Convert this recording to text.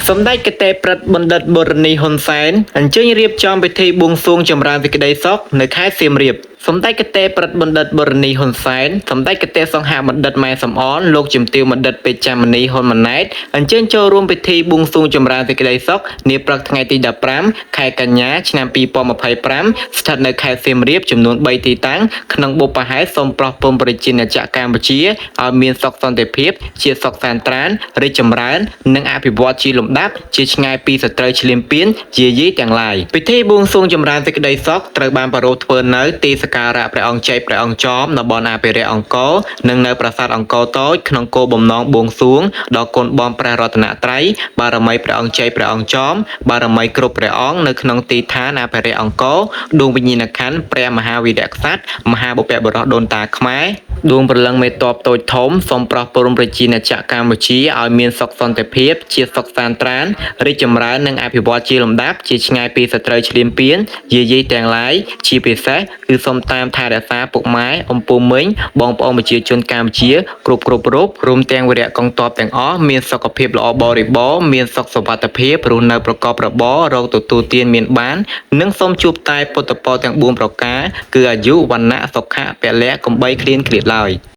សម្ដេចកតេប្រិទ្ធបណ្ឌិតបូរនីហ៊ុនសែនអញ្ជើញរៀបចំពិធីបួងសួងចម្រើនសេចក្តីសុខនៅខេត្តសៀមរាបសម្ដេចកតេប្រិទ្ធបណ្ឌិតបូរនីហ៊ុនសែនសម្ដេចកតេសង្ហបណ្ឌិតម៉ែសំអនលោកជំទាវបណ្ឌិតពេជ្ជមនីហ៊ុនម៉ាណែតអញ្ជើញចូលរួមពិធីបួងសួងចម្រើនសេចក្តីសុខនាព្រឹកថ្ងៃទី15ខែកញ្ញាឆ្នាំ2025ស្ថិតនៅខេត្តសៀមរាបចំនួន3ទីតាំងក្នុងបុព្វហេតុសូមប្រោះពុំប្រជាណាចក្រកម្ពុជាឲ្យមានសុខសន្តិភាពជាសុខសាន្តត្រានរីកចម្រើននិងអភិវឌ្ឍជាលំដាប់ជាឆ្ងាយពីសត្រូវឈ្លានពានជាយីទាំងឡាយពិធីបួងសួងចម្រើនសេចក្តីសុខត្រូវបានប្រារព្ធធ្វើនៅទីសក្ការៈព្រះអង្គជ័យព្រះអង្គចោមនៅបនអភិរក្សអង្គរនិងនៅប្រាសាទអង្គរតូចក្នុងគោលបំណងបួងសួងដល់គុណបនព្រះរតនត្រ័យបារមីព្រះអង្គជ័យព្រះអង្គចោមបារមីគ្រប់ព្រះអង្គនៅក្នុងទីឋានអភិរក្សអង្គរដួងវិញ្ញាណក្ខន្ធព្រះមហាវីរក្សត្រមហាបុព្វបុរសដូនតាខ្មែរដួងព្រលឹងមេតបតូចធំសូមប្រោះព្រំប្រជាណាចក្រកម្ពុជាឲ្យមានសុខសន្តិភាពជាសុខសាន្តត្រានរីកចម្រើននិងអភិវឌ្ឍជាលំដាប់ជាឆ្ងាយពីសត្រូវឈ្លានពានយាយីទាំងឡាយជាពិសេសគឺសូមតាមថែរក្សាពុកម៉ែអំពូមីងបងប្អូនប្រជាជនកម្ពុជាគ្រប់រូបរួមទាំងវីរៈកងទ័ពទាំងអស់មានសុខភាពល្អបរិបូរណ៍មានសុខសុវត្ថិភាពរស់នៅប្រកបរបររកទទួលទានមានបាននិងសូមជួបតែពុទ្ធពរទាំង4ប្រការគឺអាយុវណ្ណៈសុខៈពលៈកំបីឃ្លានឃ្លាតឡើយ